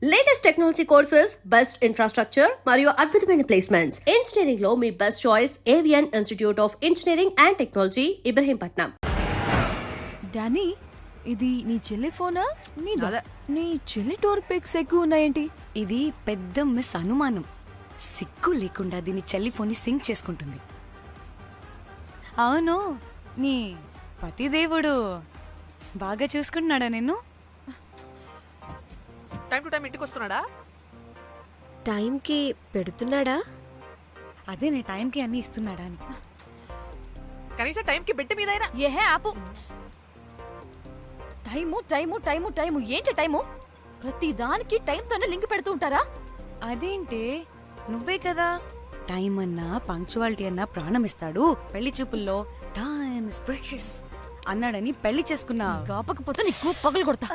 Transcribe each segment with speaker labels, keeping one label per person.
Speaker 1: Latest technology courses, best infrastructure మరియు అద్భుతమైన placements. Engineering లో మీ best choice Avian institute of engineering and technology, Ibrahimpatnam.
Speaker 2: Danny, ఇది నీ చెల్లి ఫోనా? నీ చెల్లి టూర్ పిక్స్ ఎక్కువ ఉన్నాయేంటి?
Speaker 3: ఇది పెద్ద మిస్ అనుమానం. సిగ్గు లేకుండా దీని చెల్లి ఫోన్ని సింక్ చేసుకుంటుంది. అవును, నీ పతిదేవుడు బాగా చూసుకుంటున్నాడా నిన్ను?
Speaker 4: టైం టు టైం ఇంటికి వస్తున్నాడా?
Speaker 5: టైంకి పెడుతున్నాడా?
Speaker 3: అదే నీ టైంకి అన్ని ఇస్తున్నాడా అని.
Speaker 4: కనీసం టైంకి బెడ్ మీదైనా.
Speaker 2: ఏహే ఆపు. టైము టైము టైము టైము ఏంటి టైము? ప్రతి దానికి టైంతోనే లింక్ పెడుతూ ఉంటారా?
Speaker 3: అదేంటే, నువ్వే కదా టైం అన్నా పంక్చువాలిటీ అన్నా ప్రాణం ఇస్తాడు, పెళ్లి చూపుల్లో టైమ్ ఇస్ ప్రెషియస్ అన్నాడని పెళ్లి చేసుకున్నా.
Speaker 2: కాపకపోతే నీకు పగలు కొడతా.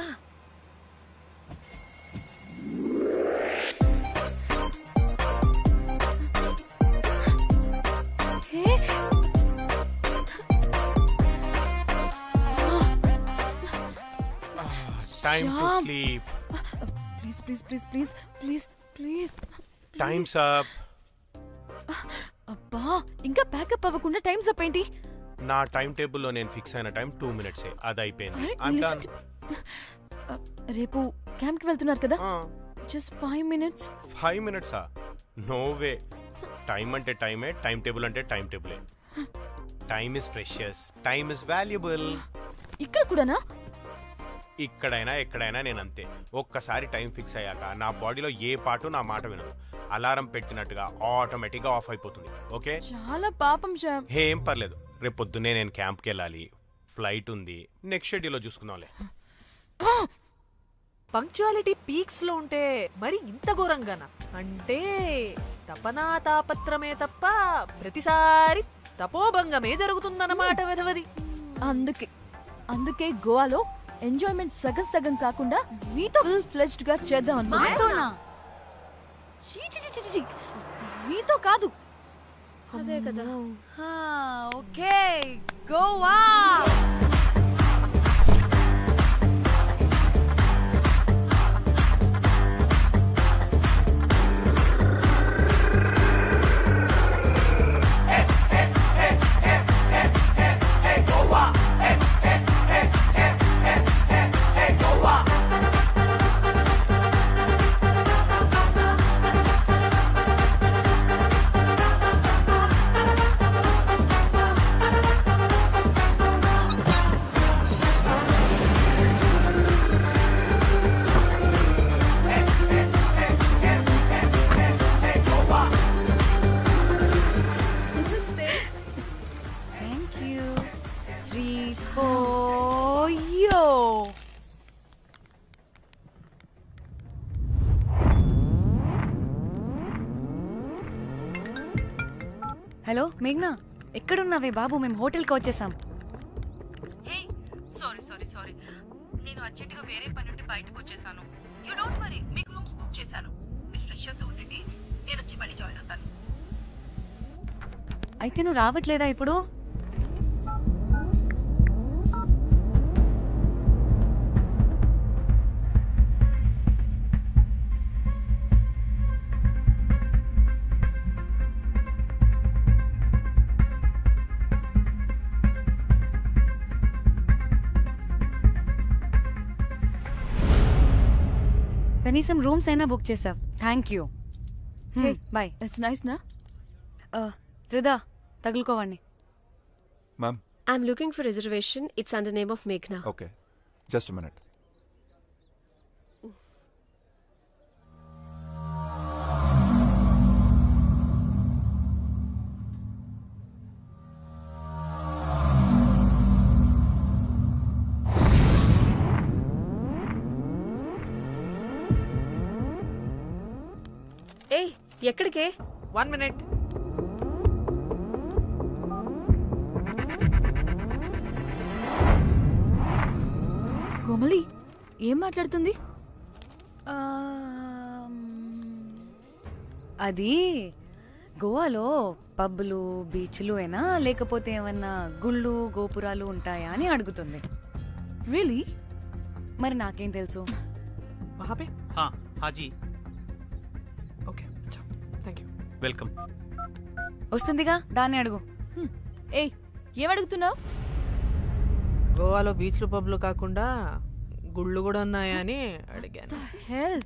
Speaker 6: Time to sleep.
Speaker 2: Please.
Speaker 6: Time's up.
Speaker 2: అబ్బా, ఇంకా ప్యాకప్ అవ్వకుండా టైమ్స్ అప్ ఏంటి?
Speaker 6: నా టైం టేబుల్లో నేను ఫిక్స్ అయిన టైం 2 minutes. అది అయిపోయింది.
Speaker 2: రేపు క్యాంప్ కి వెళ్తున్నారు కదా? Just 5 minutes.
Speaker 6: 5 minutes? No way. Time అంటే టైమే, టైం టేబుల్ అంటే టైం టేబులే. Time is precious, time is valuable.
Speaker 2: ఇక్కడ కూడానా?
Speaker 6: ఇక్కడైనా ఎక్కడైనా నేను అంతే. ఒక్కసారి టైం ఫిక్స్ అయ్యాక నా బాడీలో ఏ పాటు నా మాట వినదు. అలారం పెట్టినట్టుగా ఆటోమేటిక్గా ఆఫ్ అయిపోతుంది. ఓకే,
Speaker 2: చాలా పాపం శ్యామ్.
Speaker 6: ఏం పర్లేదు. రేపు పొద్దున్నే నేను క్యాంప్కి వెళ్ళాలి, ఫ్లైట్ ఉంది. నెక్స్ట్ షెడ్యూల్లో చూసుకుందాంలే.
Speaker 4: పంక్చువాలిటీ పీక్స్ లో ఉంటే మరి ఇంత ఘోరంగానా? అంటే తపనా తాపత్రమే తప్ప ప్రతిసారి తపోభంగమే జరుగుతుందన్నమాట. వెధవది.
Speaker 2: అందుకే గోవాలో ఎంజాయ్మెంట్ సగం సగం కాకుండా మీతో ఫుల్ ఫ్లెజ్డ్ గా చేద్దాం అనుకున్నా. మీతో కాదు.
Speaker 5: అదే కదా.
Speaker 3: ఓకే, గోవా. హలో మేఘ్నా, ఎక్కడున్నావే బాబు? మేము హోటల్కి వచ్చేసాం.
Speaker 7: సారీ నేను అర్జెంటుగా వేరే పని నుండి బయటకు వచ్చేసాను. యూ డోంట్ వరీ, మీకు రూమ్స్ బుక్ చేశాను. మీరు ఫ్రెష్ అవుతూ ఉండండి, నేను వచ్చి మళ్ళీ జాయిన్ అవుతాను.
Speaker 3: అయితే నువ్వు రావట్లేదా ఇప్పుడు? కనీసం రూమ్స్ అయినా బుక్ చేసావు. Thank you. Bye.
Speaker 2: It's nice నా?
Speaker 3: త్రిదా, తగులుకోవండి.
Speaker 8: Ma'am.
Speaker 5: I'm looking for reservation. It's under name of Meghna.
Speaker 8: Okay. Just a minute.
Speaker 5: ఏ ఎక్కడికే?
Speaker 4: 1 minute.
Speaker 2: కోమలి ఏం మాట్లాడుతుంది?
Speaker 3: అది గోవాలో పబ్బులు బీచ్లు అయినా లేకపోతే ఏమన్నా గుళ్ళు గోపురాలు ఉంటాయా అని అడుగుతుంది.
Speaker 2: రియలీ?
Speaker 3: మరి నాకేం తెలుసు?
Speaker 4: वहाँ पे?
Speaker 9: हाँ हाँ जी
Speaker 4: ఓకే థ్యాంక్ యూ.
Speaker 9: वेलकम.
Speaker 3: వస్తుందిగా దాన్ని అడుగు.
Speaker 2: ఏయ్ ఏం అడుగుతున్నావు?
Speaker 4: గోవాలో బీచ్లు పబ్లు కాకుండా గుళ్ళు కూడా ఉన్నాయా అని అడిగాను.
Speaker 2: హెల్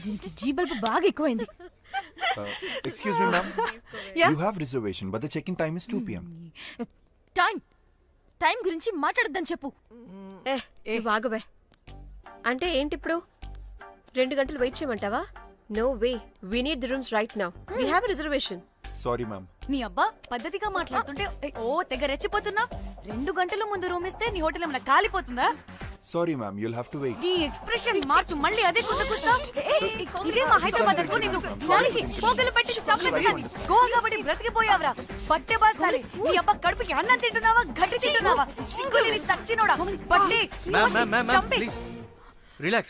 Speaker 2: దీనికి జీ బల్బ్ బాగా ఎక్కువైంది.
Speaker 8: Excuse me, ma'am.
Speaker 4: Yeah.
Speaker 8: You have reservation, but the check-in time is 2 p.m.
Speaker 2: Time గురించి మాట్లాడద్దని చెప్పు.
Speaker 5: నువ్వు ఆగువే. అంటే ఏంటి ఇప్పుడు 2 గంటలు వెయిట్ చేయమంటావా? No way, we need the rooms right now. We have a reservation.
Speaker 8: Sorry, ma'am.
Speaker 3: నీ అబ్బా పద్ధతిగా మాట్లాడుతుంటే ఓ తెగ రెచ్చిపోతున్నా. 2 గంటల ముందు రూమ్ ఇస్తే నీ హోటల్ ఏమైనా కాలిపోతుందా?
Speaker 8: Sorry, ma'am. You'll have to wait.
Speaker 3: నీ ఎక్స్ప్రెషన్ మార్చు మళ్ళీ అదే కుసకుస్తా. ఇదే మా హైదరాబాద్ అనుకో. నిన్ను నాలికి పోగలు పెట్టి చంపేస్తాను. గోవా కాబట్టి బ్రతికిపోయావరా బట్టే బాసాలి. నీ అబ్బా కడుపుకి అన్నం తింటున్నావా గడ్డి తింటున్నావా? సింగులిని సచ్చినోడా బట్టే.
Speaker 9: Ma'am, please. Relax.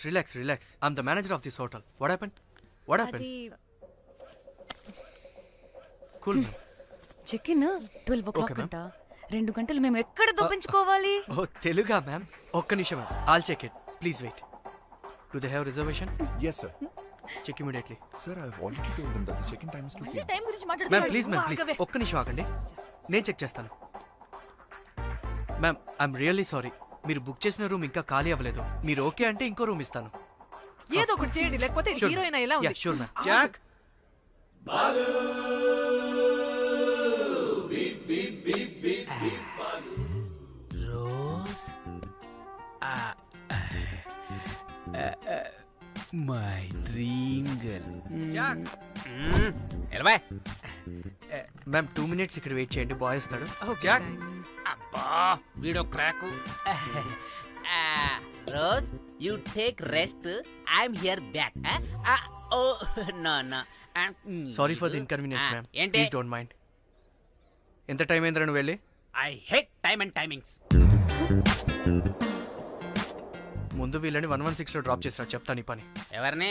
Speaker 9: I'm the manager of this hotel. What happened?
Speaker 5: అది
Speaker 9: Cool, ma'am.
Speaker 3: Check in 12 o'clock
Speaker 9: Okay, ma'am.
Speaker 3: అంట. 2 గంటలు మేము ఎక్కడ దొప్పించుకోవాలి?
Speaker 9: ఓ తెలుగా మ్యామ్. ఒక్క నిమిషం ma'am. I'll check it. Please wait. Do they have reservation?
Speaker 8: Yes, sir.
Speaker 9: Check immediately.
Speaker 8: Sir, I've already told them that the check-in time is 2 p.m.
Speaker 2: Time గురించి
Speaker 9: ma'am
Speaker 2: మాట్లాడుతున్నాడు.
Speaker 9: Please ఒక్క నిమిషం ఆగండి. నేను చెక్ చేస్తాను. Ma'am I'm really sorry. మీరు book చేసిన room ఇంకా ఖాళీ అవ్వలేదు. మీరు ఓకే అంటే ఇంకో రూమ్ ఇస్తాను.
Speaker 4: ఏదో ఒకటి చేయండి, లేకపోతే హీరోయిన్ ఎలా ఉంది?
Speaker 9: Sure ma'am. Jack
Speaker 10: Rose my dream girl.
Speaker 9: Jack
Speaker 10: ఎలవా
Speaker 9: మ్యామ్ 2 minutes ఇక్కడ వెయిట్ చేయండి. బాయ్ వస్తాడు.
Speaker 4: Okay,
Speaker 9: Jack
Speaker 4: thanks.
Speaker 10: అబ్బా వీడో crack. Rose you take rest, I'm here back. Oh no
Speaker 9: sorry for the inconvenience ma'am.
Speaker 10: ఏంటి?
Speaker 9: Please don't mind. ఎంత time అయిందిరా నువ్వు వెళ్ళి?
Speaker 10: I hate time and timings.
Speaker 9: ముందు వీళ్ళని 116లో డ్రాప్ చేసినా చెప్తాను ఈ పని.
Speaker 10: ఎవరిని?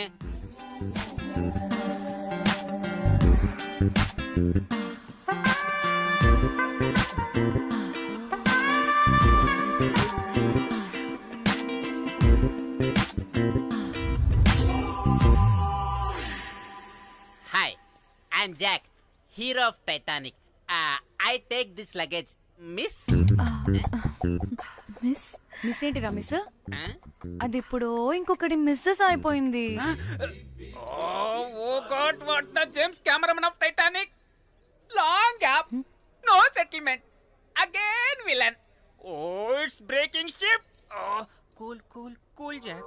Speaker 10: Hi, I'm Jack, hero of Titanic. I take this luggage miss.
Speaker 3: Miss ఏంటిరా మిస్? అది ఇప్పుడు ఇంకొకటి మిస్సెస్ అయిపోయింది.
Speaker 10: Oh God, what the James Cameron of Titanic? Long gap, no settlement, again villain. Oh, it's breaking ship. Oh, cool, Jack.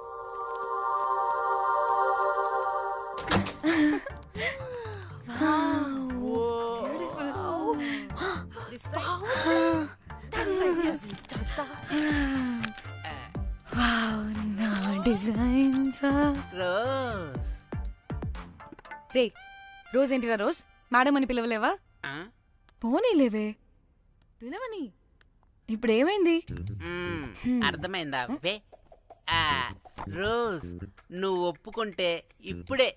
Speaker 10: Rose.
Speaker 3: Ray Rose ఏంటిరా Rose? Madam అని పిలవలేవా?
Speaker 2: పోనీలేవే పిలవని. ఇప్పుడు ఏమైంది?
Speaker 10: అర్థమైందా? వే రోజ్, నువ్వు ఒప్పుకుంటే ఇప్పుడే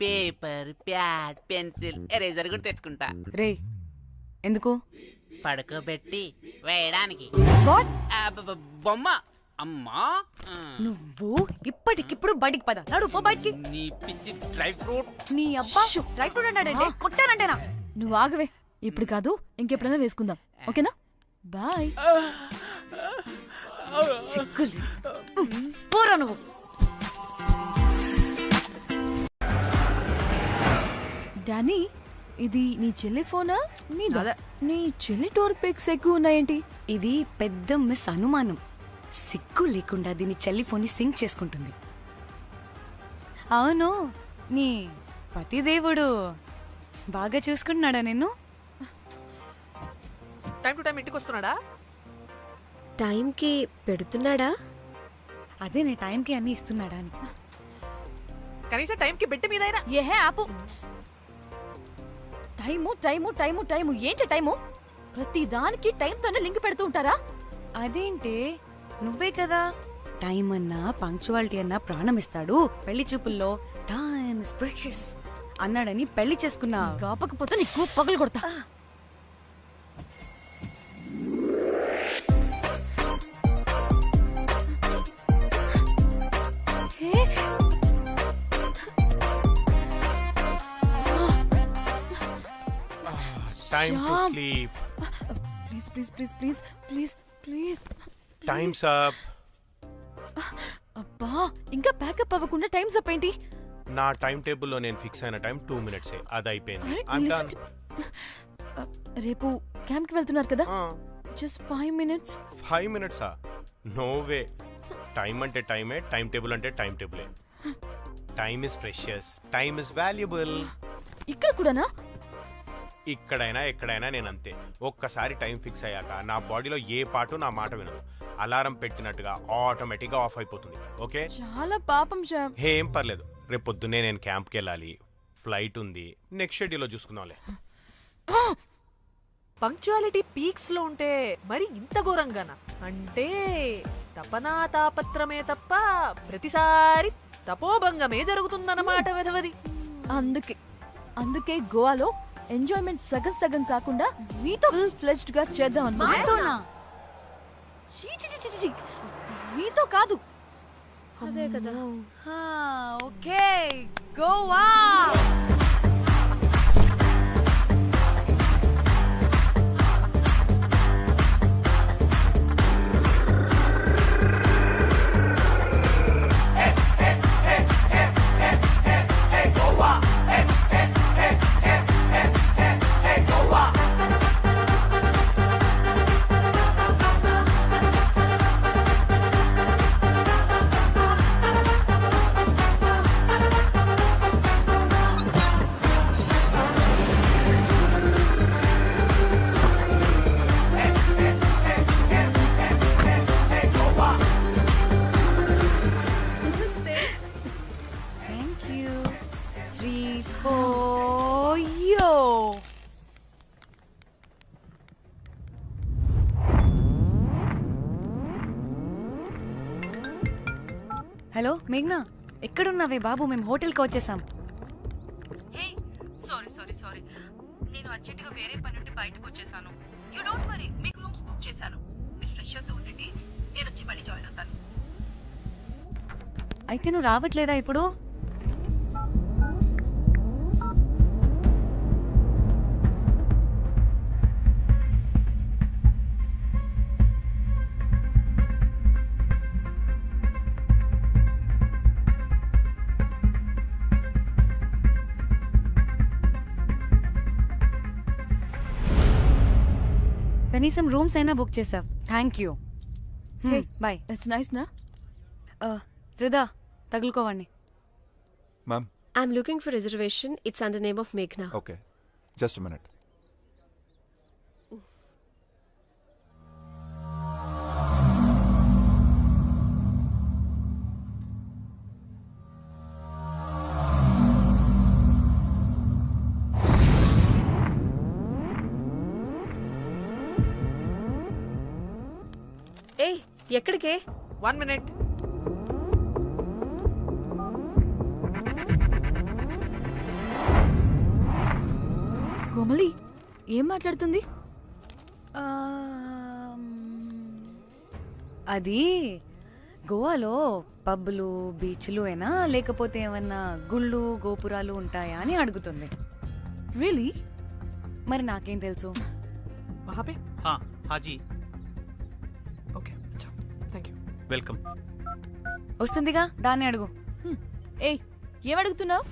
Speaker 10: పేపర్, ప్యాడ్, పెన్సిల్, ఎరేజర్ కూడా తెచ్చుకుంటా.
Speaker 3: రే ఎందుకు?
Speaker 10: పడుకోబెట్టి వేయడానికి.
Speaker 3: వాట్?
Speaker 10: బొమ్మ. అమ్మా,
Speaker 3: నువ్వు ఇప్పటికిప్పుడు బయటికి పద. నడు పో బయటికి.
Speaker 10: నీ పిచ్చి డ్రై ఫ్రూట్.
Speaker 3: నీ అబ్బా డ్రై ఫ్రూట్ అన్నాడంటే కొట్టానంటేనా?
Speaker 2: నువ్వు ఆగవే. ఇప్పుడు కాదు, ఇంకెప్పుడైనా వేసుకుందాం. ఓకేనా? బాయ్.
Speaker 3: సిగ్గులు పోరా నువ్వు.
Speaker 2: డానీ, ఇది నీ చెల్లి ఫోనా? నీ చెల్లి టోర్ పిక్స్ ఎక్కువ ఉన్నాయేంటి?
Speaker 3: ఇది పెద్ద మిస్ అనుమానం. సిగ్గు లేకుండా దీని చెల్లి ఫోన్ని సింక్ చేసుకుంటుంది. అవును, నీ పతిదేవుడు బాగా చూసుకుంటున్నాడా నిన్ను?
Speaker 4: టైం టు టైం ఇంటికి వస్తున్నాడా?
Speaker 5: టైంకి పెడుతున్నాడా?
Speaker 3: అదే నీ టైంకి అన్ని ఇస్తున్నాడా అని.
Speaker 4: కనీసం టైంకి బెట్టి మీదైనా.
Speaker 2: ఏహే ఆపు. టైము ఏంటి టైము? ప్రతి దానికి టైంతోనే లింక్ పెడుతూ ఉంటారా?
Speaker 3: అదేంటే నువ్వే కదా టైం అన్నా పంక్చువాలిటీ అన్నా ప్రాణం ఇస్తాడు, పెళ్లి చూపుల్లో టైమ్ ఇస్ ప్రెషియస్ అన్నాడని పెళ్లి చేసుకున్నా.
Speaker 2: కాపకపోతే నీకు పగలు కొడతా.
Speaker 6: Time to
Speaker 2: Shyam.
Speaker 6: Sleep.
Speaker 2: Please please please please please please
Speaker 6: times up.
Speaker 2: అబ్బా ఇంకా ప్యాకప్ అవ్వకుండా టైమ్స్ అప్ ఏంటి?
Speaker 6: నా టైం టేబుల్లో నేను ఫిక్స్ అయిన టైం 2 minutes. అది అయిపోయింది.
Speaker 2: అరే,
Speaker 6: I'm
Speaker 2: listen
Speaker 6: done.
Speaker 2: రేపు క్యాంప్ కి వెళ్తున్నారు కదా, just 5 minutes.
Speaker 6: 5 minutes? No way. Time అంటే టైమే, టైం టేబుల్ అంటే టైం టేబులే. Time is precious, time is valuable.
Speaker 2: ఇక్కడ కూడానా?
Speaker 6: ఇక్కడైనా ఎక్కడైనా నేను అంతే. ఒక్కసారి టైం ఫిక్స్ అయ్యాక నా బాడీలో ఏ పాటు నా మాట వినదు. అలారం పెట్టినట్టుగా ఆటోమేటిక్గా ఆఫ్ అయిపోతుంది. ఓకే,
Speaker 2: చాలా పాపం శ్యామ్.
Speaker 6: ఏం పర్లేదు. రేపు పొద్దున్నే నేను క్యాంప్కి వెళ్ళాలి, ఫ్లైట్ ఉంది. నెక్స్ట్ షెడ్యూల్లో చూసుకుందాంలే.
Speaker 4: పంక్చువాలిటీ పీక్స్ లో ఉంటే మరి ఇంత ఘోరంగానా? అంటే తపనా తాపత్రమే తప్ప ప్రతిసారి తపోభంగమే జరుగుతుందన్నమాట వెధవది.
Speaker 2: అందుకే గోవాలో ఎంజాయ్మెంట్ సగం సగం కాకుండా మీతో ఫుల్ ఫ్లెజ్డ్ గా చేద్దాం అనుకున్నా. చీ చీ చీ చీ, మీతో కాదు.
Speaker 5: అదే కదా.
Speaker 3: ఓకే గోవా. హలో మేఘ్నా, ఎక్కడున్నావే బాబు? మేము హోటల్కి వచ్చేసాం.
Speaker 7: హే సారీ సారీ సారీ, నేను అర్జెంటుగా వేరే పని నుండి బయటకు వచ్చేసాను. యూ డోంట్ వరీ, మీకు రూమ్స్ బుక్ చేశాను. మీరు ఫ్రెష్ అవుతూ ఉండండి, నేను వచ్చి మళ్ళీ జాయిన్ అవుతాను.
Speaker 3: అయితే నువ్వు రావట్లేదా ఇప్పుడు? కనీసం రూమ్స్ అయినా బుక్ చేసావు. Thank you. Bye.
Speaker 2: It's nice నా?
Speaker 3: త్రిదా, తగులుకోవండి.
Speaker 8: Ma'am.
Speaker 5: I'm looking for reservation. It's under name of Meghna.
Speaker 8: Okay. Just a minute.
Speaker 5: ఏ ఎక్కడికే?
Speaker 4: 1 minute.
Speaker 2: కోమలి ఏం మాట్లాడుతుంది?
Speaker 3: అది గోవాలో పబ్బులు బీచ్లు అయినా లేకపోతే ఏమన్నా గుళ్ళు గోపురాలు ఉంటాయా అని అడుగుతుంది.
Speaker 2: రియలీ?
Speaker 3: మరి నాకేం తెలుసు?
Speaker 9: वहाँ पे? हाँ हाँ जी.
Speaker 4: ఓకే, అచ్చా, థ్యాంక్ యూ.
Speaker 9: వెల్కమ్.
Speaker 3: వస్తుందిగా, దాన్ని అడుగు.
Speaker 2: ఏయ్ ఏం అడుగుతున్నావు?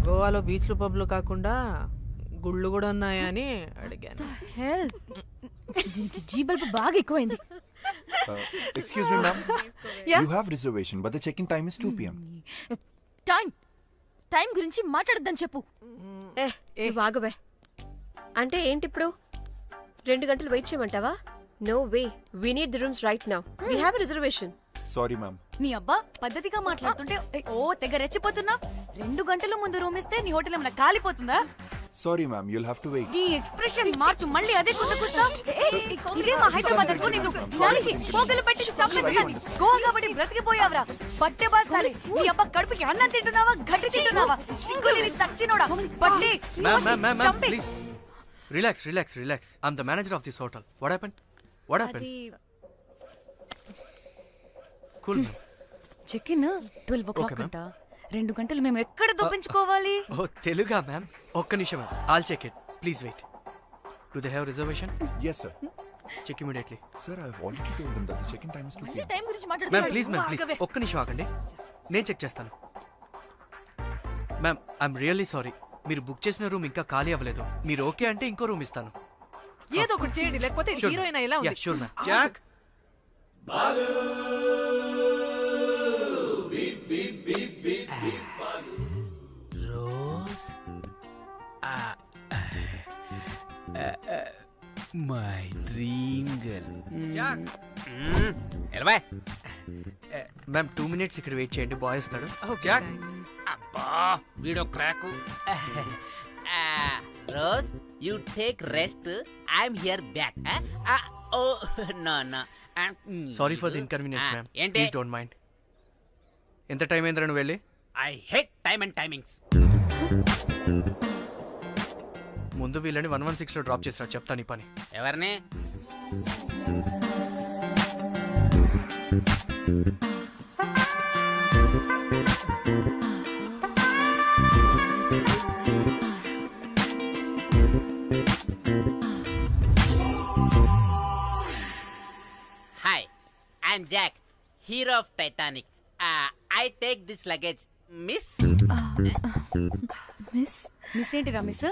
Speaker 4: గోవాలో బీచ్లు పబ్లు కాకుండా గుళ్ళు కూడా ఉన్నాయా అని అడిగాను.
Speaker 2: హెల్, దీనికి జీ బల్బ్ బాగా ఎక్కువైంది.
Speaker 8: Excuse me, ma'am.
Speaker 3: Yeah?
Speaker 8: You have reservation, but the check-in time is 2 p.m.
Speaker 2: Time గురించి మాట్లాడద్దని చెప్పు.
Speaker 5: నువ్వు ఆగువే. అంటే ఏంటి ఇప్పుడు? 2 గంటలు వెయిట్ చేయమంటావా? No way, we need the rooms right now. We have a reservation.
Speaker 8: Sorry, ma'am.
Speaker 3: నీ అబ్బా పద్ధతిగా మాట్లాడుతుంటే తెగ రెచ్చిపోతున్నా. 2 గంటల ముందు రూమ్ ఇస్తే నీ హోటల్ ఏమైనా కాలిపోతుందా?
Speaker 8: Sorry, ma'am. You'll have to wait.
Speaker 3: ఈ ఎక్స్ప్రెషన్ మార్చు, మళ్ళీ అదే కుసకుస్తా. ఇదే మా హైదరాబాద్ అనుకో. నిన్ను నాలికి పోగలు పెట్టి చంపేస్తాను. గోవా కాబట్టి బ్రతికిపోయావరా బట్టే బాసాలి. నీ అబ్బా కడుపుకి అన్నం తింటున్నావా, గడ్డి తింటున్నావా? సింగులిని సచ్చినోడా బట్లే.
Speaker 9: Ma'am, please. Relax. I'm the manager of this hotel. What happened? Cool, ma'am.
Speaker 3: Check in 12 o'clock
Speaker 9: Okay, ma'am.
Speaker 3: అంట. 2 గంటలు మేము ఎక్కడ దొప్పించుకోవాలి?
Speaker 9: ఓ తెలుగా మ్యామ్? ఒక్క నిమిషం ma'am, all check it. Please wait. Do they have reservation?
Speaker 8: Yes, sir.
Speaker 9: Check immediately.
Speaker 8: Sir, I've already told them that the check-in time is 2 p.m.
Speaker 2: Time గురించి
Speaker 9: ma'am
Speaker 2: మాట్లాడుతున్నాడు.
Speaker 9: Please ఒక్క నిమిషం ఆగండి, నేను చెక్ చేస్తాను. మ్యామ్ ఐఎమ్ రియల్లీ సారీ, మీరు book చేసిన room ఇంకా ఖాళీ అవ్వలేదు. మీరు ఓకే అంటే ఇంకో రూమ్ ఇస్తాను.
Speaker 4: ఏదో ఒకటి చేయండి, లేకపోతే హీరోయిన్ ఎలా ఉంది?
Speaker 9: Sure ma'am. Jack
Speaker 10: Rose my dream girl.
Speaker 9: Jack
Speaker 10: ఎలవా
Speaker 9: మ్యామ్ 2 minutes ఇక్కడ వెయిట్ చేయండి, బాయ్ వస్తాడు.
Speaker 4: Okay,
Speaker 9: Jack
Speaker 4: thanks.
Speaker 10: అబ్బా వీడో crack. Rose you take rest, I'm here back. Oh no no
Speaker 9: sorry for the inconvenience ma'am,
Speaker 10: ఏంటి?
Speaker 9: Please don't mind. ఎంత time అయిందిరా నువ్వు వెళ్ళి?
Speaker 10: I hate time and timings.
Speaker 9: ముందు వీళ్ళని 116లో డ్రాప్ చేసిరా, చెప్తాను ఈ పని.
Speaker 10: ఎవరిని? Hi, I'm Jack, hero of Titanic. I take this luggage miss.
Speaker 2: Miss
Speaker 3: miss ఏంటిరా మిస్?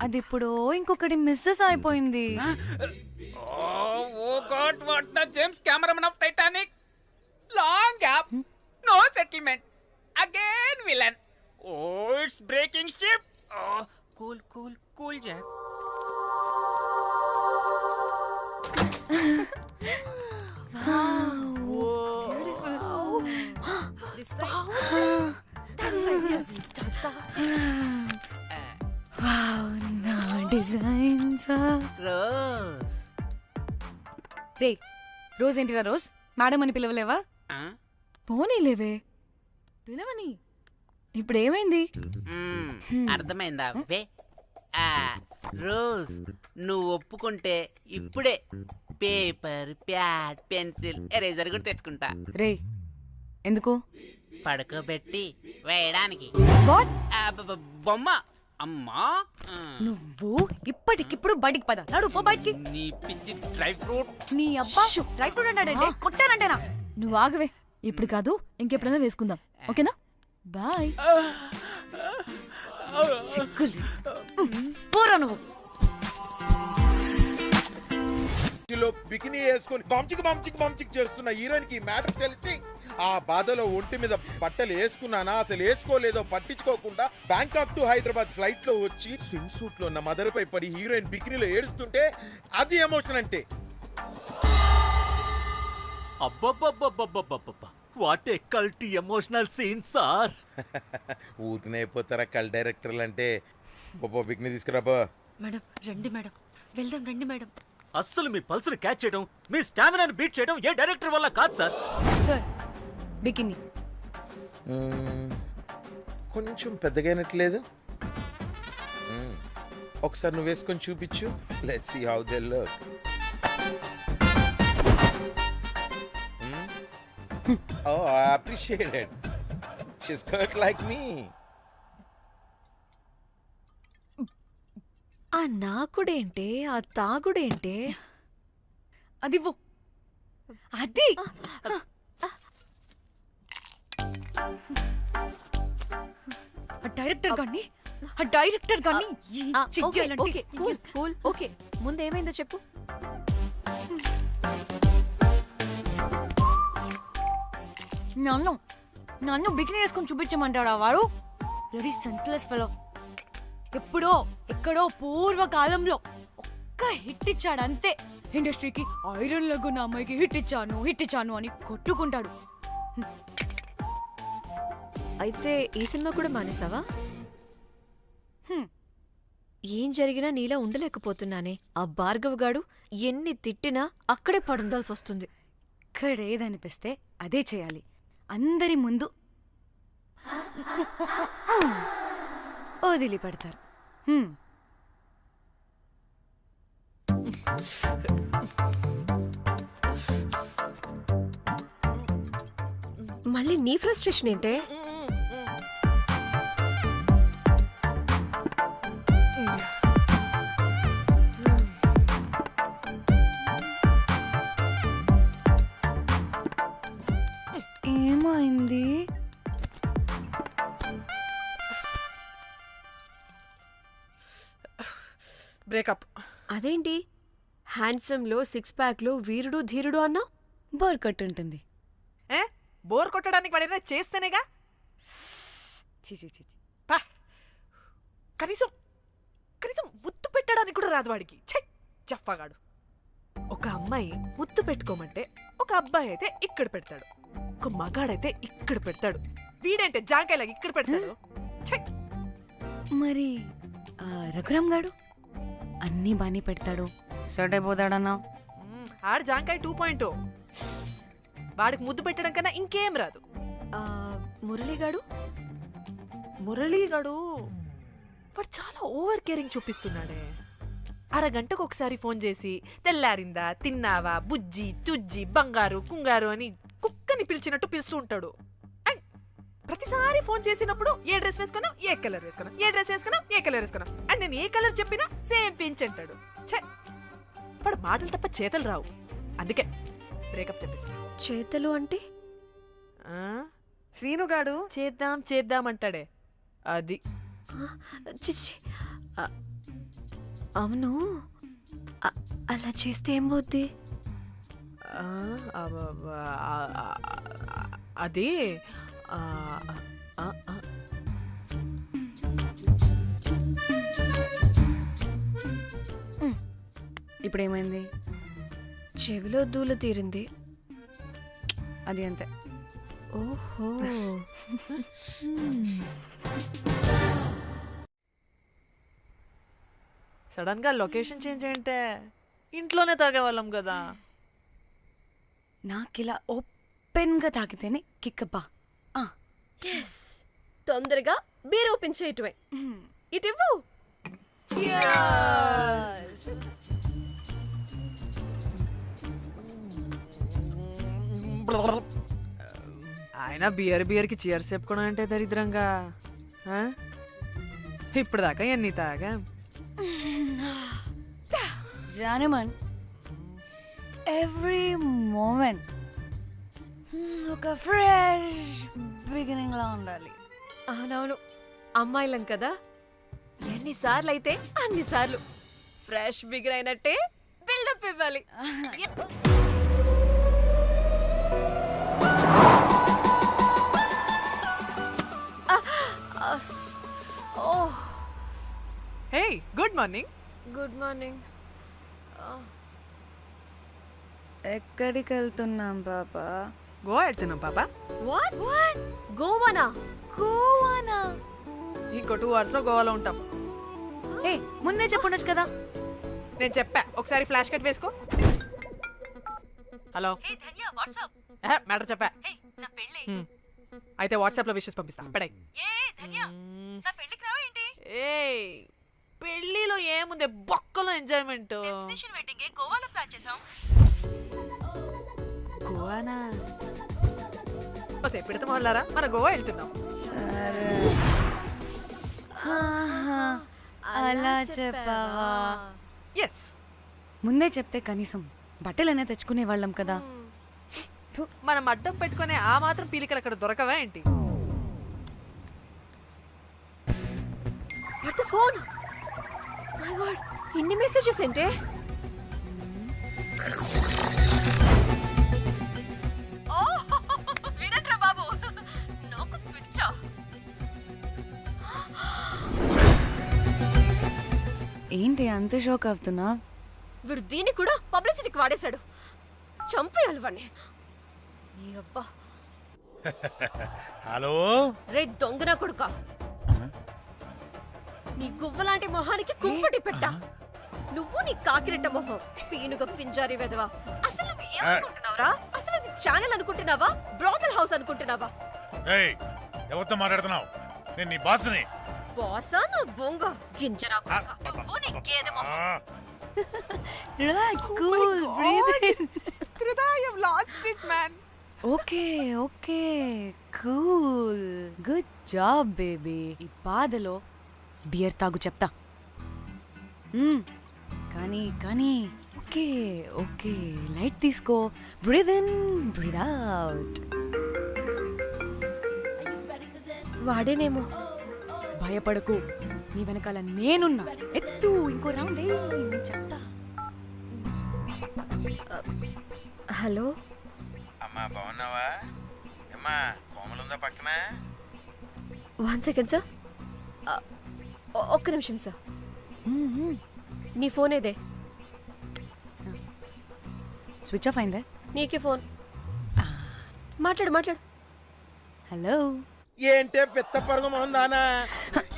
Speaker 3: అది ఇప్పుడు ఇంకొకటి మిస్సెస్ అయిపోయింది.
Speaker 10: Oh God, what the James cameraman of Titanic. Long gap, no settlement, again villain. Oh it's breaking ship. Cool cool cool Jack. Rose
Speaker 3: రే Rose ఏంటిరా Rose? Madam అని పిలవలేవా?
Speaker 2: పోనీలేవే, పిలవని. ఇప్పుడు ఏమైంది?
Speaker 10: అర్థమైందా? వే రోజ్, నువ్వు ఒప్పుకుంటే ఇప్పుడే పేపర్, ప్యాడ్, పెన్సిల్, ఎరేజర్ కూడా తెచ్చుకుంటా.
Speaker 3: రే ఎందుకు?
Speaker 10: పడుకోబెట్టి వేయడానికి.
Speaker 3: వాట్?
Speaker 10: బొమ్మ. అమ్మా,
Speaker 3: నువ్వు ఇప్పటికిప్పుడు బయటికి పద. నడు పో బయటికి.
Speaker 10: నీ పిచ్చి డ్రై ఫ్రూట్.
Speaker 3: నీ అబ్బా డ్రై ఫ్రూట్ అన్నాడంటే కొట్టానంటేనా?
Speaker 2: నువ్వు ఆగవే, ఇప్పుడు కాదు ఇంకెప్పుడైనా వేసుకుందాం, ఓకేనా? బాయ్.
Speaker 3: సిగ్గులు. పోరా నువ్వు.
Speaker 11: బికినీ వేసుకొని బంచిక్ చేస్తున్న హీరోయిన్ కి మ్యాటర్ తెలిసి ఆ బాధలో ఒంటి మీద బట్టలు వేసుకున్నానా అసలు వేసుకోలేదో పట్టించుకోకుండా బ్యాంకాక్ టు హైదరాబాద్ ఫ్లైట్ లో వచ్చి స్విమ్ సూట్ లో ఉన్న మదర్ పై పడి హీరోయిన్ బికినీలో ఏడుస్తుంటే అది ఎమోషన్ అంటే.
Speaker 12: అబ్బబ్బబ్బబ్బబ్బబ్బబ్బ, what a cult emotional scene sir.
Speaker 11: ఊరికనే అయిపోతారా కల్ డైరెక్టర్లు అంటే. బికినీ తీసుకురాబో.
Speaker 3: మేడం రండి మేడం, వెళ్దాం రండి మేడం.
Speaker 12: అస్సలు మీ పల్స్ని క్యాచ్ చేయడం, మీ స్టామినాని బీట్ చేయడం ఏ డైరెక్టర్ వల్ల కాదు సార్.
Speaker 3: సార్ బికినీ
Speaker 11: కొంచెం పెద్దగైనట్లేదు. ఒకసారి నువ్వు వేసుకొని చూపించు. Let's see how they look. Oh, I appreciate it. She's cut like me.
Speaker 5: ఆ నాకుడేంటే, ఆ తాగుడేంటే?
Speaker 3: అది అది డైరెక్టర్ గాని
Speaker 5: ఓకే ముందేమైందో చెప్పు.
Speaker 3: నన్ను బికినీ వేసుకొని చూపించమంటాడా వాడు? Very senseless fellow. ఎప్పుడో ఎక్కడో పూర్వకాలంలో ఒక్క హిట్ ఇచ్చాడు అంతే. ఇండస్ట్రీకి ఐరన్ లగున్న అమ్మాయికి హిట్ ఇచ్చాను అని కొట్టుకుంటాడు.
Speaker 5: అయితే ఈ సినిమా కూడా మానేసావా? ఏం జరిగినా నీలా ఉండలేకపోతున్నానే. ఆ భార్గవ్ గాడు ఎన్ని తిట్టినా అక్కడే పడుండాల్సి వస్తుంది.
Speaker 3: ఇక్కడ ఏదనిపిస్తే అదే చేయాలి. అందరి ముందు వదిలిపెడతారు.
Speaker 5: మళ్ళీ నీ ఫ్రస్ట్రేషన్ ఏంటే?
Speaker 4: బ్రేకప్.
Speaker 5: అదేంటి హ్యాండ్సమ్లో 6 ప్యాక్లో వీరుడు ధీరుడు అన్నావు?
Speaker 3: బోర్ కొట్టుంటుంది.
Speaker 4: ఏ బోర్ కొట్టడానికి వాడైనా చేస్తేనేగా. పా. కనీసం కనీసం ముద్దు పెట్టడానికి కూడా రాదు వాడికి. చెప్పగాడు. ఒక అమ్మాయి ముద్దు పెట్టుకోమంటే ఒక అబ్బాయి అయితే ఇక్కడ పెడతాడు, ఒక మగాడైతే ఇక్కడ పెడతాడు. వీడంటే జాంకాయలాగా ఇక్కడ పెడతాడు.
Speaker 3: మరి రఘురామ్ గాడు అన్నీ బాగానే పెడతాడు, సెట్ అయిపోతాడన్నా.
Speaker 4: ఆడు జాంకాయ 2.0. వాడికి ముద్దు పెట్టడం కన్నా ఇంకేం రాదు.
Speaker 5: మురళీగాడు వాడు చాలా ఓవర్ కేరింగ్ చూపిస్తున్నాడే. అరగంటకు ఒకసారి ఫోన్ చేసి తెల్లారిందా, తిన్నావా, బుజ్జి, తుజ్జి, బంగారు, కుంగారు అని కుక్కని పిలిచినట్టు పిలుస్తూ ఉంటాడు. అండ్ ప్రతిసారి ఫోన్ చేసినప్పుడు ఏ డ్రెస్ వేసుకున్నావు, ఏ కలర్ వేసుకున్నావు, ఏ డ్రెస్ వేసుకున్నావు, ఏ కలర్ వేసుకున్నావు అండ్ నేను ఏ కలర్ చెప్పినా సేమ్ పించ్ అంటాడు. వాడు మాటలు తప్ప చేతలు రావు. అందుకే బ్రేకప్ చెప్పేసి. చేతలు అంటే
Speaker 4: శ్రీనుగాడు చేద్దాం చేద్దాం అంటాడే అది.
Speaker 5: చిచ్చి అవును, అలా చేస్తే ఏం పోద్ది?
Speaker 4: అది
Speaker 3: ఇప్పుడేమైంది?
Speaker 5: చెవిలో దూల తీరింది.
Speaker 3: అది అంతే.
Speaker 5: ఓహో.
Speaker 4: సడన్ గా లొకేషన్ చేంజ్ అంటే ఇంట్లోనే తాగేవాళ్ళం కదా.
Speaker 3: నాకిలా ఓపెన్గా తాగితేనే కిక్కబ్బా.
Speaker 5: ఎస్, తొందరగా బీర్ ఓపెన్ చేయటమే. ఇటు ఇవ్వు.
Speaker 4: ఆయన బియర్కి చీర్స్ చెప్పుకోవడం అంటే దరిద్రంగా. ఇప్పుడు దాకా ఎన్ని తాగా
Speaker 3: జానమన్, ఎవ్రీ మూమెంట్ ఒక ఫ్రెష్ బిగినింగ్ లా ఉండాలి.
Speaker 5: అవునవును, అమ్మాయిలం కదా, ఎన్నిసార్లు అయితే అన్నిసార్లు ఫ్రెష్ బిగిన్ అయినట్టే బిల్డప్ ఇవ్వాలి.
Speaker 4: హే, గుడ్ మార్నింగ్.
Speaker 5: Good morning.
Speaker 3: ఎక్కడికి వెళ్తున్నాం పాపా?
Speaker 4: గోవా వెళ్తున్నాం పాపా.
Speaker 5: వాట్? గోవానా?
Speaker 4: ఇంకో 2 hours లో గోవాలో ఉంటాం.
Speaker 3: ఏ ముందే చెప్పుండొచ్చు కదా.
Speaker 4: నేను చెప్పా, ఒకసారి ఫ్లాష్ కట్ వేసుకో. హలో, మ్యాటర్ చెప్పా. అయితే వాట్సాప్ లో విషెస్ పంపిస్తా. పడాయి. ఏ పెళ్లిలో ఏముంది, బొక్కలో ఎంజాయ్మెంట్. గోవానా? పెడతా మొదలారా, మన గోవా వెళ్తున్నాం.
Speaker 3: సరే, అలా చెప్పావా?
Speaker 4: ఎస్,
Speaker 3: ముందే చెప్తే కనీసం బట్టలనే తెచ్చుకునే వాళ్ళం కదా.
Speaker 4: మనం అడ్డం పెట్టుకునే ఆ మాత్రం పీలికలు అక్కడ దొరకవా ఏంటి?
Speaker 5: ఫోన్. ఇన్ని మెసేజెస్ ఏంటే? వినట్రా బాబు, నాకు పిచ్చా.
Speaker 3: ఏంటి అంత షోక్ అవుతున్నా?
Speaker 5: వీడు దీన్ని కూడా పబ్లిసిటీకి వాడేశాడు. చంపేయాలి వాడిని. నీ అబ్బా.
Speaker 13: హలో
Speaker 5: రే దొంగన కొడుక, నీ గువ్వలాంటి మొహానికి కుంపటి పెట్టా. నువ్వు నీ కాకిరెట్ట మొహం, పీనుగా పింజారి వెదవా. అసలు నువ్వు ఏమనుకుంటున్నావురా? అసలు ఇది ఛానల్ అనుకుంటున్నావా, బ్రోకల్ హౌస్ అనుకుంటున్నావా?
Speaker 13: ఏయ్, ఎవరితో మాట్లాడుతున్నావు? నేను నీ బాస్ని.
Speaker 5: బాసా నా బొంగ గింజరా కొడుక, నువ్వు నీ గేదె మొహం.
Speaker 3: Relax, cool, breathe in.
Speaker 4: I have lost it, man.
Speaker 3: Okay, cool, good job baby. ఈ బాధలో బియర్ తాగు చెప్తా. కానీ ఓకే లైట్ తీసుకో. Breathe in, breathe out.
Speaker 5: వాడేనేమో.
Speaker 3: భయపడకు నీ వెనకాల నేనున్నా. ఎత్తు ఇంకో రౌండ్ నేను చెప్తా. హలో
Speaker 11: అమ్మా బాగున్నావా? అమ్మా కోమలుందా పక్కన?
Speaker 3: 1 సెకండ్ సార్. ఒక్క నిమిషం సార్. నీ ఫోన్ ఏదే? స్విచ్ ఆఫ్ అయిందే. నీకే ఫోన్. మాట్లాడు మాట్లాడు. హలో.
Speaker 11: ఏంటే పెద్ద పరుగు మొహందానా?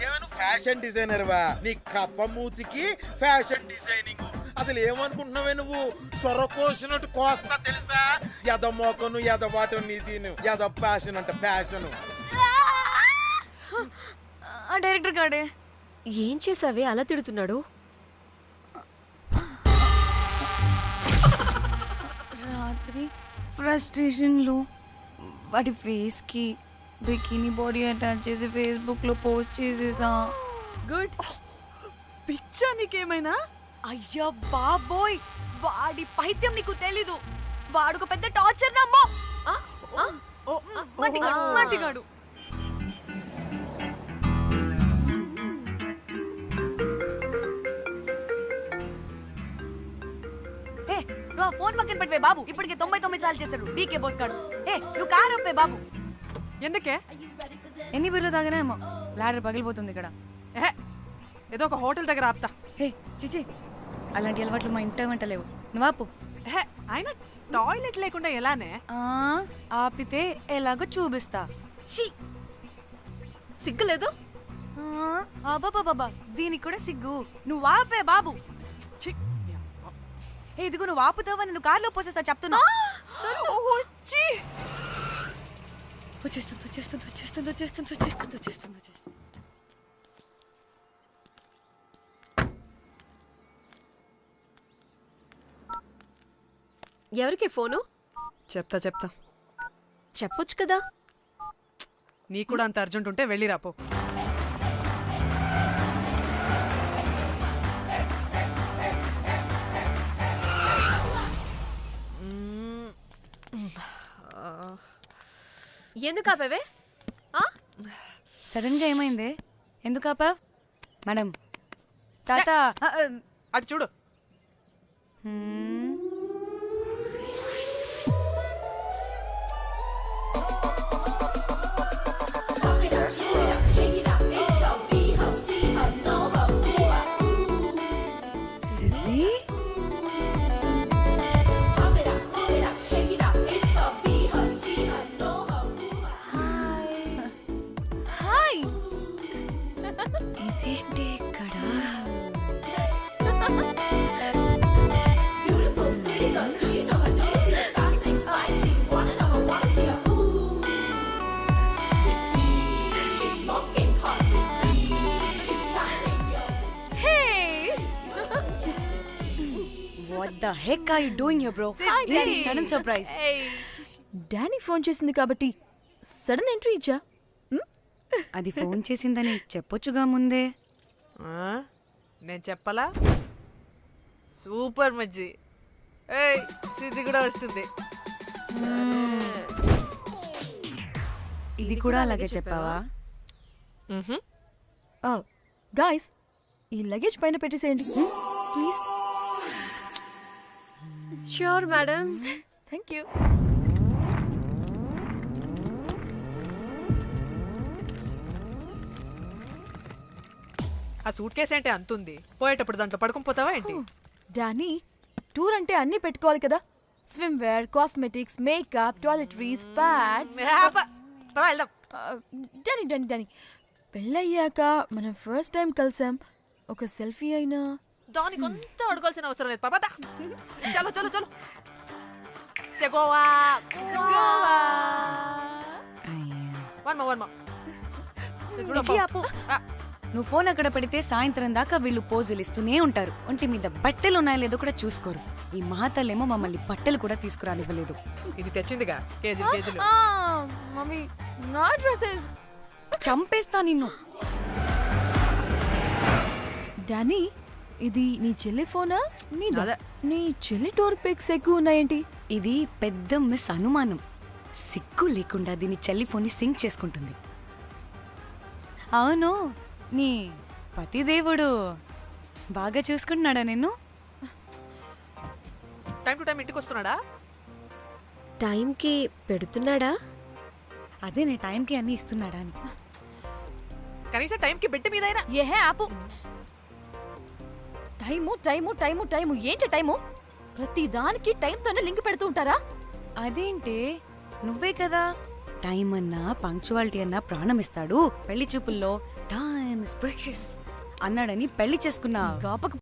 Speaker 11: ఏమను ఫ్యాషన్ డిజైనర్ వా? నీ కప్ప మూతికి ఫ్యాషన్ డిజైనింగ్. అసలు ఏమనుకుంటున్నావే నువ్వు? సొర కోసినట్టు కోస్తా తెలుసా? ఎద మోకను ఎద వాటను నీ తీను ఎద ఫ్యాషన్ అంట ఫ్యాషన్.
Speaker 3: ఆ డైరెక్టర్ గాడే ఏం చేసావే అలా తిడుతున్నాడు?
Speaker 2: రాత్రి ఫ్రస్ట్రేషన్లో వాడి ఫేస్కి బికినీ బాడీ అటాచ్ చేసి ఫేస్బుక్లో పోస్ట్ చేసేసా.
Speaker 3: గుడ్. పిచ్చా నీకేమైనా? అయ్యా బాబోయ్, వాడి పైత్యం నీకు తెలీదు. వాడు ఒక పెద్ద టార్చర్ నమ్మో. మట్టిగాడు. నువ్వు ఫోన్ పక్కన పెట్టవే బాబు. ఇప్పటికే 99 సార్లు చేశాడు డీకే బోస్ గాడు. నువ్వు కారు అప్పే బాబు.
Speaker 5: ఎందుకే?
Speaker 3: ఎన్ని బిర్లు తాగినాయేమో లాడర్ పగిలిపోతుంది ఇక్కడ.
Speaker 5: ఏదో ఒక హోటల్ దగ్గర ఆపుతా.
Speaker 3: చిచి, అలాంటి అలవాట్లు మా ఇంట వెంట లేవు. నువ్వు ఆపు.
Speaker 5: ఆయన టాయిలెట్ లేకుండా ఎలానే?
Speaker 3: ఆపితే ఎలాగో చూపిస్తా. సిగ్గులేదు? బాబా దీనికి కూడా సిగ్గు. నువ్వు ఆపే బాబు. ఇదిగో నువ్వు ఆపుతావని నువ్వు కార్లో పోసేస్తా చెప్తున్నా. వచ్చేస్తుంది. ఎవరికి ఫోను?
Speaker 5: చెప్తా
Speaker 3: చెప్పొచ్చు కదా.
Speaker 5: నీ కూడా అంత అర్జెంట్ ఉంటే వెళ్ళి రాపో.
Speaker 3: ఎందుకు ఆపావే? సడన్ గా ఏమైంది? ఎందుకు ఆపా? మేడం తాత
Speaker 5: అటు చూడు.
Speaker 3: What the heck are you doing here, bro? This is sudden surprise.
Speaker 2: Danny phone చేసింది కాబట్టి సడన్ ఎంట్రీ ఇచ్చా.
Speaker 3: అది ఫోన్ చేసిందని చెప్పొచ్చుగా ముందే.
Speaker 5: నేను చెప్పలా? సూపర్ మజ్జి. ఇది కూడా వస్తుంది.
Speaker 3: ఇది కూడా అలాగే చెప్పావా?
Speaker 2: గాయ్స్, ఈ లగేజ్ పైన పెట్టేసేయండి please.
Speaker 3: Sure madam.
Speaker 2: Thank you.
Speaker 5: ఆ సూట్ కేసు అంటే అంతుంది. పోయేటప్పుడు దాంట్లో పడుకుని పోతావా ఏంటి?
Speaker 2: డానీ, టూర్ అంటే అన్నీ పెట్టుకోవాలి కదా. Swimwear, cosmetics, makeup, toiletries, pads. Danny, పెళ్ళయ్యాక మనం ఫస్ట్ టైం కలిసాం. ఒక సెల్ఫీ అయినా
Speaker 5: దానికి అంతా అడగాల్సిన అవసరం లేదు పాపా. చలో గోవా.
Speaker 3: నువ్వు ఫోన్ అక్కడ పెడితే సాయంత్రం దాకా వీళ్ళు పోజులు ఇస్తూనే ఉంటారు. ఒంటి మీద బట్టలు ఉన్నాయో లేదో కూడా చూసుకోరు. ఈ మహాతల్లేమో మమ్మల్ని బట్టలు కూడా తీసుకురానివ్వలేదు.
Speaker 5: ఇది తెచ్చిందిగా కేజీలు.
Speaker 2: మమ్మీ, నా డ్రెస్సెస్.
Speaker 3: చంపేస్తా నిన్ను.
Speaker 2: డానీ, ఇది నీ చెల్లి ఫోనా? నీ చెల్లి టూర్ పిక్స్ ఎక్కువ ఉన్నాయేంటి?
Speaker 3: ఇది పెద్ద మిస్ అనుమానం. సిగ్గు లేకుండా దీని చెల్లి ఫోన్ని సింక్ చేసుకుంటుంది. అవును, నీ పతిదేవుడు బాగా చూసుకుంటున్నాడా నిన్ను?
Speaker 5: టైం టు టైం ఇంటికి వస్తున్నాడా?
Speaker 14: టైంకి పెడుతున్నాడా?
Speaker 3: అదే నీ టైంకి అన్నీ ఇస్తున్నాడా అని.
Speaker 5: కనీసం టైంకి బెడ్ మీదైనా.
Speaker 2: ఏహే ఆపు. టైము టైము టైము టైము ఏంటి టైము? ప్రతి దానికి టైంతోనే లింక్ పెడుతూ ఉంటారా?
Speaker 3: అదేంటే నువ్వే కదా టైం అన్నా పంక్చువాలిటీ అన్నా ప్రాణం ఇస్తాడు, పెళ్లి చూపుల్లో టైమ్ ఇస్ ప్రెషియస్ అన్నాడని పెళ్లి చేసుకున్నా.